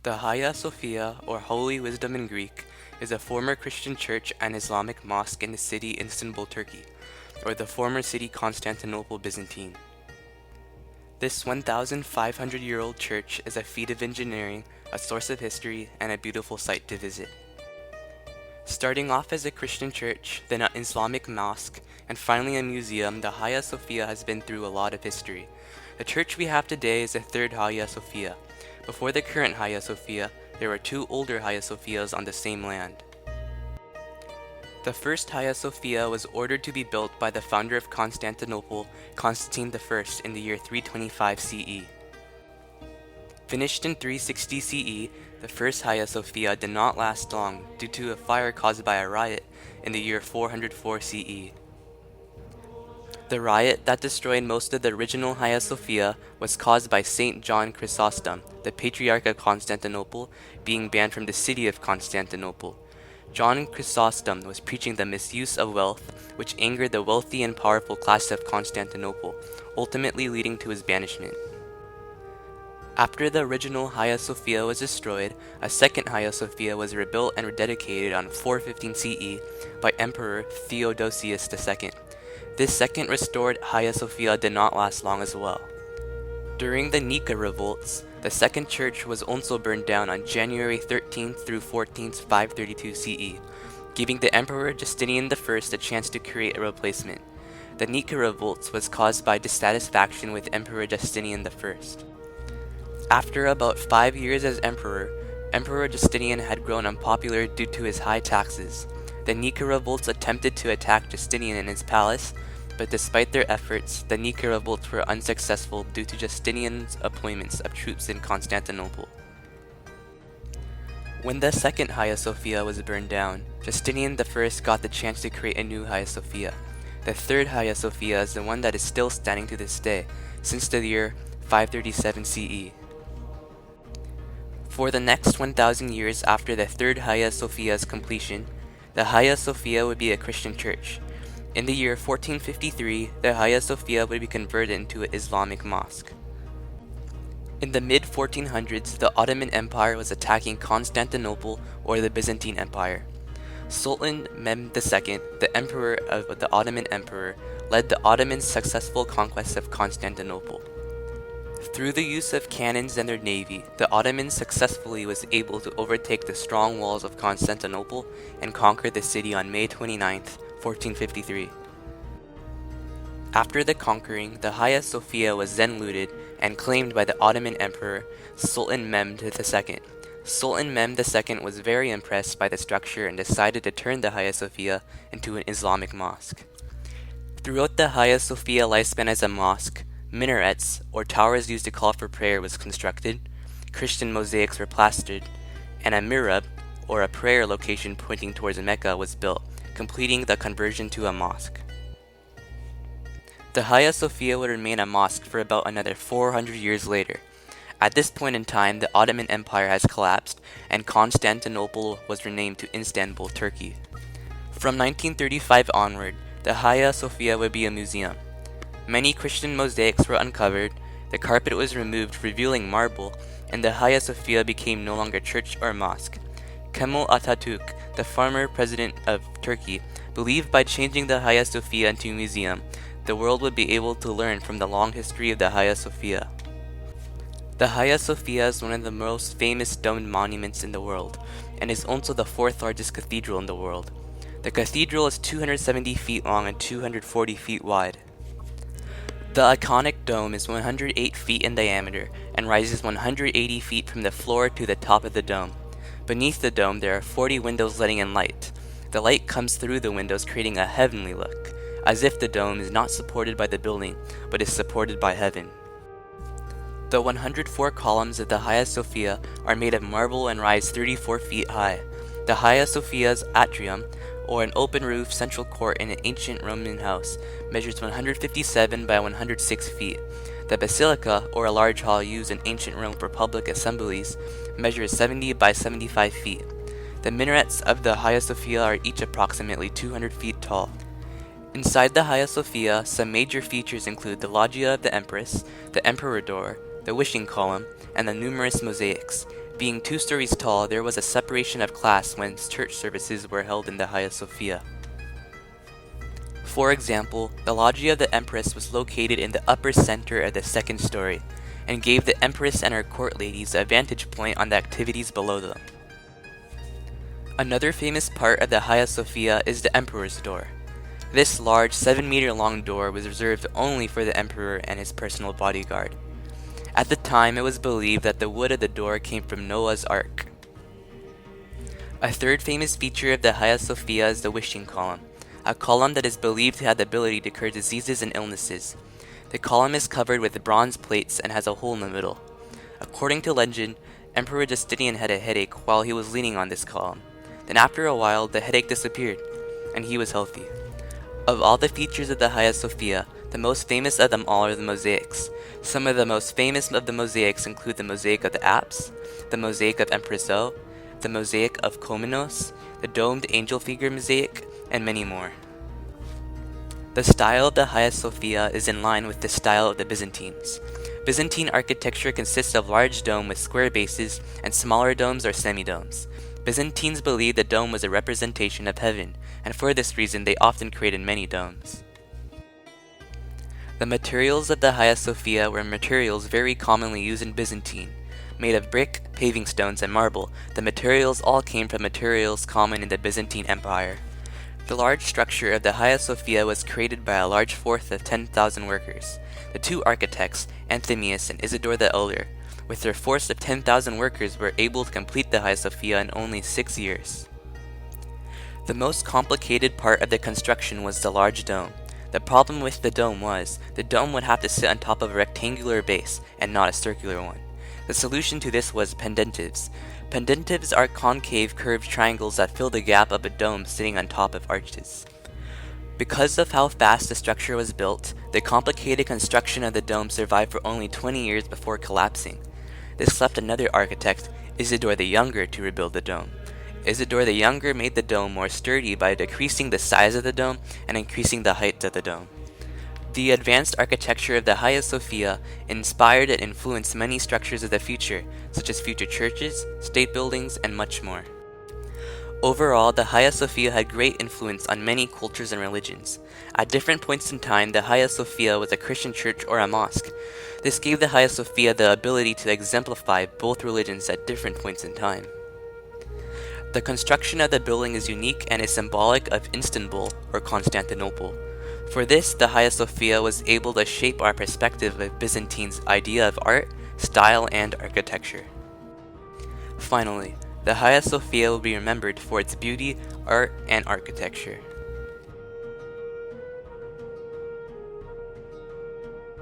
The Hagia Sophia, or Holy Wisdom in Greek, is a former Christian church and Islamic mosque in the city Istanbul, Turkey, or the former city Constantinople, Byzantine. This 1,500-year-old church is a feat of engineering, a source of history, and a beautiful sight to visit. Starting off as a Christian church, then an Islamic mosque, and finally a museum, the Hagia Sophia has been through a lot of history. The church we have today is the third Hagia Sophia. Before the current Hagia Sophia, there were two older Hagia Sophias on the same land. The first Hagia Sophia was ordered to be built by the founder of Constantinople, Constantine I, in the year 325 CE. Finished in 360 CE, the first Hagia Sophia did not last long due to a fire caused by a riot in the year 404 CE. The riot that destroyed most of the original Hagia Sophia was caused by Saint John Chrysostom, the Patriarch of Constantinople, being banned from the city of Constantinople. John Chrysostom was preaching the misuse of wealth, which angered the wealthy and powerful class of Constantinople, ultimately leading to his banishment. After the original Hagia Sophia was destroyed, a second Hagia Sophia was rebuilt and rededicated on 415 CE by Emperor Theodosius II. This second restored Hagia Sophia did not last long as well. During the Nika revolts, the second church was also burned down on January 13th through 14th, 532 CE, giving the Emperor Justinian I a chance to create a replacement. The Nika revolts was caused by dissatisfaction with Emperor Justinian I. After about 5 years as emperor, Emperor Justinian had grown unpopular due to his high taxes. The Nika revolts attempted to attack Justinian in his palace, but despite their efforts, the Nika revolts were unsuccessful due to Justinian's appointments of troops in Constantinople. When the second Hagia Sophia was burned down, Justinian I got the chance to create a new Hagia Sophia. The third Hagia Sophia is the one that is still standing to this day, since the year 537 CE. For the next 1,000 years after the third Hagia Sophia's completion, the Hagia Sophia would be a Christian church. In the year 1453, the Hagia Sophia would be converted into an Islamic mosque. In the mid-1400s, the Ottoman Empire was attacking Constantinople, or the Byzantine Empire. Sultan Mehmed II, the emperor of the Ottoman Empire, led the Ottomans' successful conquest of Constantinople. Through the use of cannons and their navy, the Ottomans successfully was able to overtake the strong walls of Constantinople and conquer the city on May 29, 1453. After the conquering, the Hagia Sophia was then looted and claimed by the Ottoman Emperor Sultan Mehmed II. Sultan Mehmed II was very impressed by the structure and decided to turn the Hagia Sophia into an Islamic mosque. Throughout the Hagia Sophia lifespan as a mosque, minarets, or towers used to call for prayer, was constructed, Christian mosaics were plastered, and a mihrab, or a prayer location pointing towards Mecca, was built, completing the conversion to a mosque. The Hagia Sophia would remain a mosque for about another 400 years later. At this point in time, the Ottoman Empire has collapsed, and Constantinople was renamed to Istanbul, Turkey. From 1935 onward, the Hagia Sophia would be a museum. Many Christian mosaics were uncovered, the carpet was removed revealing marble, and the Hagia Sophia became no longer church or mosque. Kemal Atatürk, the former president of Turkey, believed by changing the Hagia Sophia into a museum, the world would be able to learn from the long history of the Hagia Sophia. The Hagia Sophia is one of the most famous domed monuments in the world, and is also the fourth largest cathedral in the world. The cathedral is 270 feet long and 240 feet wide. The iconic dome is 108 feet in diameter and rises 180 feet from the floor to the top of the dome. Beneath the dome, there are 40 windows letting in light. The light comes through the windows, creating a heavenly look, as if the dome is not supported by the building, but is supported by heaven. The 104 columns of the Hagia Sophia are made of marble and rise 34 feet high. The Hagia Sophia's atrium, or an open-roof central court in an ancient Roman house, measures 157 by 106 feet. The basilica, or a large hall used in ancient Rome for public assemblies, measures 70 by 75 feet. The minarets of the Hagia Sophia are each approximately 200 feet tall. Inside the Hagia Sophia, some major features include the loggia of the Empress, the Emperor door, the wishing column, and the numerous mosaics. Being 2 stories tall, there was a separation of class when church services were held in the Hagia Sophia. For example, the loggia of the Empress was located in the upper center of the 2nd story, and gave the Empress and her court ladies a vantage point on the activities below them. Another famous part of the Hagia Sophia is the Emperor's Door. This large 7-meter long door was reserved only for the Emperor and his personal bodyguard. At the time, it was believed that the wood of the door came from Noah's Ark. A third famous feature of the Hagia Sophia is the wishing column, a column that is believed to have the ability to cure diseases and illnesses. The column is covered with bronze plates and has a hole in the middle. According to legend, Emperor Justinian had a headache while he was leaning on this column. Then after a while, the headache disappeared, and he was healthy. Of all the features of the Hagia Sophia, the most famous of them all are the mosaics. Some of the most famous of the mosaics include the mosaic of the apse, the mosaic of Empress Zoe, the mosaic of Komnenos, the domed angel figure mosaic, and many more. The style of the Hagia Sophia is in line with the style of the Byzantines. Byzantine architecture consists of large dome with square bases and smaller domes or semidomes. Byzantines believed the dome was a representation of heaven, and for this reason they often created many domes. The materials of the Hagia Sophia were materials very commonly used in Byzantine. Made of brick, paving stones, and marble, the materials all came from materials common in the Byzantine Empire. The large structure of the Hagia Sophia was created by a large force of 10,000 workers. The 2 architects, Anthemius and Isidore the Elder, with their force of 10,000 workers, were able to complete the Hagia Sophia in only 6 years. The most complicated part of the construction was the large dome. The problem with the dome was, the dome would have to sit on top of a rectangular base and not a circular one. The solution to this was pendentives. Pendentives are concave curved triangles that fill the gap of a dome sitting on top of arches. Because of how fast the structure was built, the complicated construction of the dome survived for only 20 years before collapsing. This left another architect, Isidore the Younger, to rebuild the dome. Isidore the Younger made the dome more sturdy by decreasing the size of the dome and increasing the height of the dome. The advanced architecture of the Hagia Sophia inspired and influenced many structures of the future, such as future churches, state buildings, and much more. Overall, the Hagia Sophia had great influence on many cultures and religions. At different points in time, the Hagia Sophia was a Christian church or a mosque. This gave the Hagia Sophia the ability to exemplify both religions at different points in time. The construction of the building is unique and is symbolic of Istanbul or Constantinople. For this, the Hagia Sophia was able to shape our perspective of Byzantine's idea of art, style, and architecture. Finally, the Hagia Sophia will be remembered for its beauty, art, and architecture.